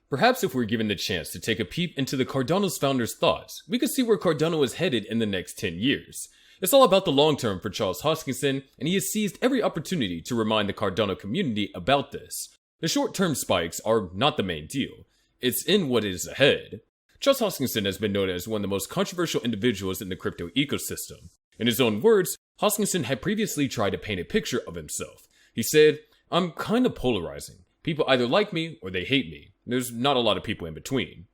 Perhaps if we're given the chance to take a peep into the Cardano's founder's thoughts, we could see where Cardano is headed in the next 10 years. It's all about the long term for Charles Hoskinson, and he has seized every opportunity to remind the Cardano community about this. The short-term spikes are not the main deal. It's in what is ahead. Charles Hoskinson has been noted as one of the most controversial individuals in the crypto ecosystem. In his own words, Hoskinson had previously tried to paint a picture of himself. He said, "I'm kind of polarizing. People either like me or they hate me. There's not a lot of people in between."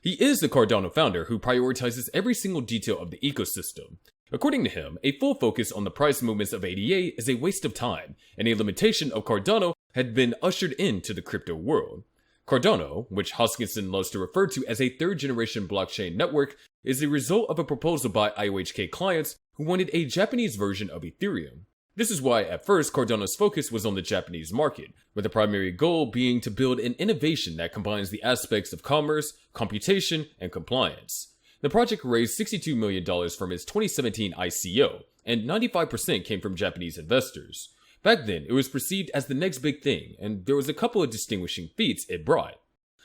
He is the Cardano founder who prioritizes every single detail of the ecosystem. According to him, a full focus on the price movements of ADA is a waste of time, and a limitation of Cardano had been ushered into the crypto world. Cardano, which Hoskinson loves to refer to as a third-generation blockchain network, is the result of a proposal by IOHK clients who wanted a Japanese version of Ethereum. This is why at first Cardano's focus was on the Japanese market, with the primary goal being to build an innovation that combines the aspects of commerce, computation, and compliance. The project raised $62 million from its 2017 ICO, and 95% came from Japanese investors. Back then, it was perceived as the next big thing, and there was a couple of distinguishing feats it brought.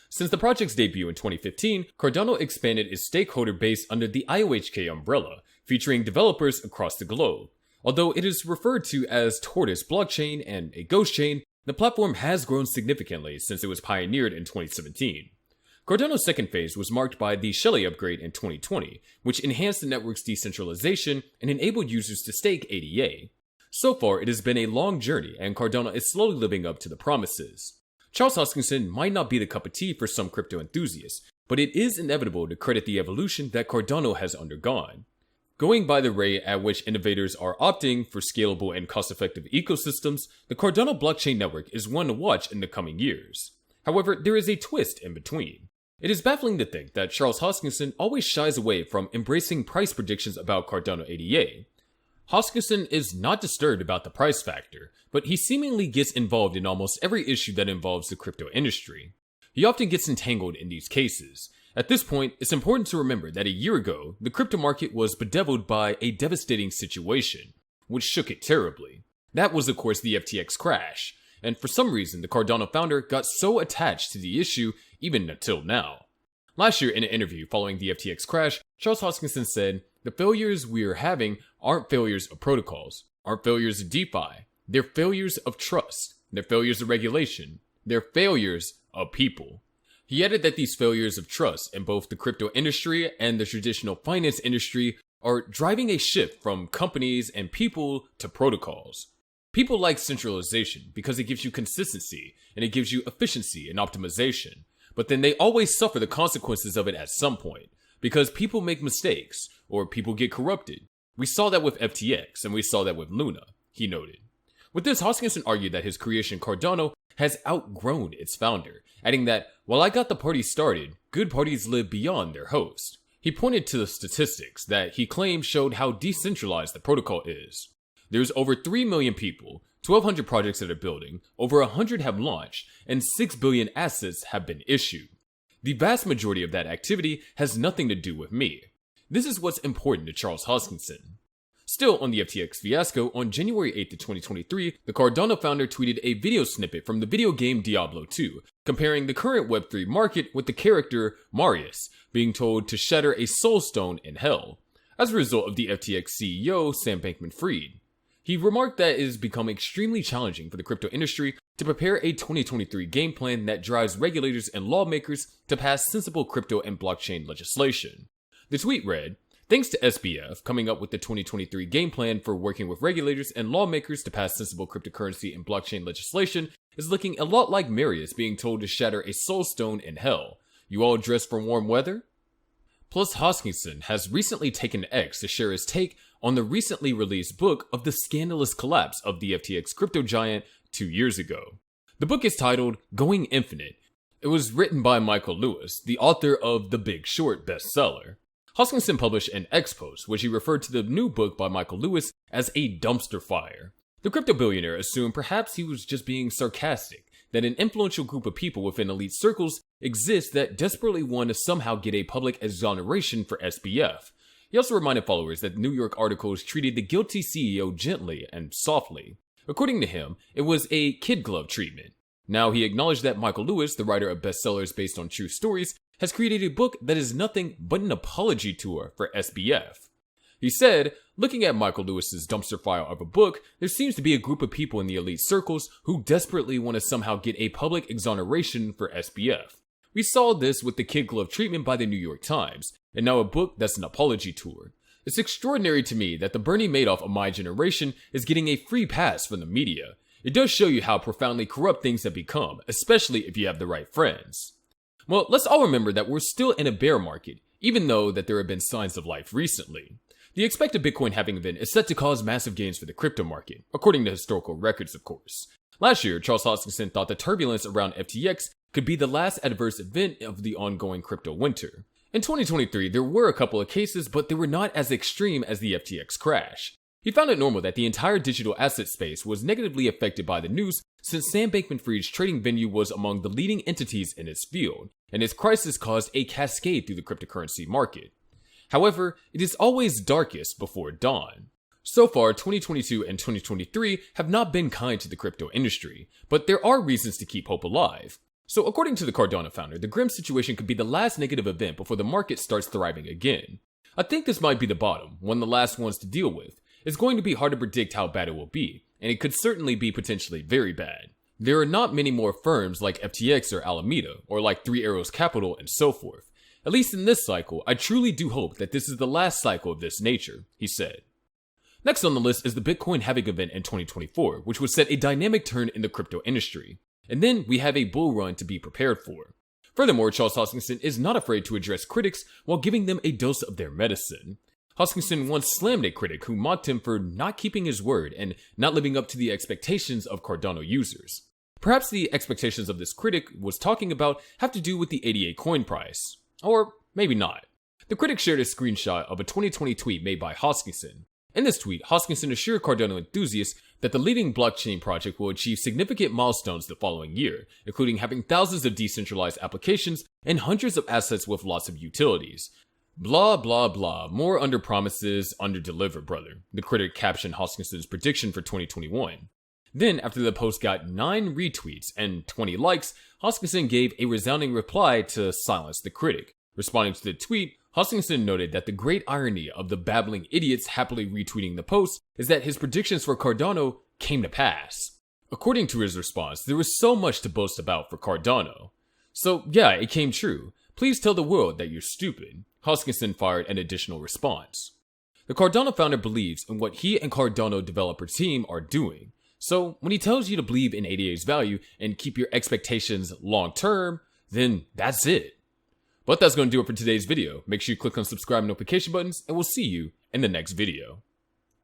Since the project's debut in 2015, Cardano expanded its stakeholder base under the IOHK umbrella, featuring developers across the globe. Although it is referred to as Tortoise Blockchain and a ghost chain, the platform has grown significantly since it was pioneered in 2017. Cardano's second phase was marked by the Shelley upgrade in 2020, which enhanced the network's decentralization and enabled users to stake ADA. So far, it has been a long journey, and Cardano is slowly living up to the promises. Charles Hoskinson might not be the cup of tea for some crypto enthusiasts, but it is inevitable to credit the evolution that Cardano has undergone. Going by the rate at which innovators are opting for scalable and cost-effective ecosystems, the Cardano blockchain network is one to watch in the coming years. However, there is a twist in between. It is baffling to think that Charles Hoskinson always shies away from embracing price predictions about Cardano ADA. Hoskinson is not disturbed about the price factor, but he seemingly gets involved in almost every issue that involves the crypto industry. He often gets entangled in these cases. At this point, it's important to remember that a year ago, the crypto market was bedeviled by a devastating situation, which shook it terribly. That was, of course, the FTX crash, and for some reason, the Cardano founder got so attached to the issue even until now. Last year, in an interview following the FTX crash, Charles Hoskinson said, "The failures we are having aren't failures of protocols, aren't failures of DeFi. They're failures of trust. They're failures of regulation. They're failures of people." He added that these failures of trust in both the crypto industry and the traditional finance industry are driving a shift from companies and people to protocols. People like centralization because it gives you consistency and it gives you efficiency and optimization. But then they always suffer the consequences of it at some point because people make mistakes or people get corrupted. We saw that with FTX and we saw that with Luna, he noted. With this, Hoskinson argued that his creation Cardano has outgrown its founder, adding that, "While I got the party started, good parties live beyond their host." He pointed to the statistics that he claimed showed how decentralized the protocol is. There's over 3 million people, 1,200 projects that are building, over 100 have launched, and 6 billion assets have been issued. The vast majority of that activity has nothing to do with me. This is what's important to Charles Hoskinson. Still on the FTX fiasco, on January 8th, 2023, the Cardano founder tweeted a video snippet from the video game Diablo 2, comparing the current Web3 market with the character Marius being told to shatter a soul stone in hell, as a result of the FTX CEO Sam Bankman-Fried. He remarked that it has become extremely challenging for the crypto industry to prepare a 2023 game plan that drives regulators and lawmakers to pass sensible crypto and blockchain legislation. The tweet read, "Thanks to SBF coming up with the 2023 game plan for working with regulators and lawmakers to pass sensible cryptocurrency and blockchain legislation is looking a lot like Marius being told to shatter a soul stone in hell. You all dressed for warm weather?" Plus, Hoskinson has recently taken to X to share his take on the recently released book of the scandalous collapse of the FTX crypto giant 2 years ago. The book is titled Going Infinite. It was written by Michael Lewis, the author of The Big Short bestseller. Hoskinson published an X post, which he referred to the new book by Michael Lewis as a dumpster fire. The crypto billionaire assumed perhaps he was just being sarcastic, that an influential group of people within elite circles exists that desperately want to somehow get a public exoneration for SBF. He also reminded followers that New York articles treated the guilty CEO gently and softly. According to him, it was a kid glove treatment. Now, he acknowledged that Michael Lewis, the writer of bestsellers based on true stories, has created a book that is nothing but an apology tour for SBF. He said, looking at Michael Lewis's dumpster fire of a book, there seems to be a group of people in the elite circles who desperately want to somehow get a public exoneration for SBF. We saw this with the kid glove treatment by the New York Times, and now a book that's an apology tour. It's extraordinary to me that the Bernie Madoff of my generation is getting a free pass from the media. It does show you how profoundly corrupt things have become, especially if you have the right friends. Well, let's all remember that we're still in a bear market, even though that there have been signs of life recently. The expected Bitcoin halving event is set to cause massive gains for the crypto market, according to historical records, of course. Last year, Charles Hoskinson thought the turbulence around FTX could be the last adverse event of the ongoing crypto winter. In 2023, there were a couple of cases, but they were not as extreme as the FTX crash. He found it normal that the entire digital asset space was negatively affected by the news, since Sam Bankman-Fried's trading venue was among the leading entities in its field, and its crisis caused a cascade through the cryptocurrency market. However, it is always darkest before dawn. So far, 2022 and 2023 have not been kind to the crypto industry, but there are reasons to keep hope alive. So according to the Cardano founder, the grim situation could be the last negative event before the market starts thriving again. I think this might be the bottom, one of the last ones to deal with. It's going to be hard to predict how bad it will be, and it could certainly be potentially very bad. There are not many more firms like FTX or Alameda, or like Three Arrows Capital and so forth. At least in this cycle, I truly do hope that this is the last cycle of this nature, he said. Next on the list is the Bitcoin halving event in 2024, which would set a dynamic turn in the crypto industry. And then we have a bull run to be prepared for. Furthermore, Charles Hoskinson is not afraid to address critics while giving them a dose of their medicine. Hoskinson once slammed a critic who mocked him for not keeping his word and not living up to the expectations of Cardano users. Perhaps the expectations of this critic was talking about have to do with the ADA coin price. Or maybe not. The critic shared a screenshot of a 2020 tweet made by Hoskinson. In this tweet, Hoskinson assured Cardano enthusiasts that the leading blockchain project will achieve significant milestones the following year, including having thousands of decentralized applications and hundreds of assets with lots of utilities. Blah blah blah, more under promises, under deliver, brother, the critic captioned Hoskinson's prediction for 2021. Then, after the post got 9 retweets and 20 likes, Hoskinson gave a resounding reply to silence the critic. Responding to the tweet, Hoskinson noted that the great irony of the babbling idiots happily retweeting the post is that his predictions for Cardano came to pass. According to his response, there was so much to boast about for Cardano. So yeah, it came true. Please tell the world that you're stupid. Hoskinson fired an additional response. The Cardano founder believes in what he and Cardano developer team are doing. So when he tells you to believe in ADA's value and keep your expectations long term, then that's it. But that's going to do it for today's video. Make sure you click on subscribe and notification buttons, and we'll see you in the next video.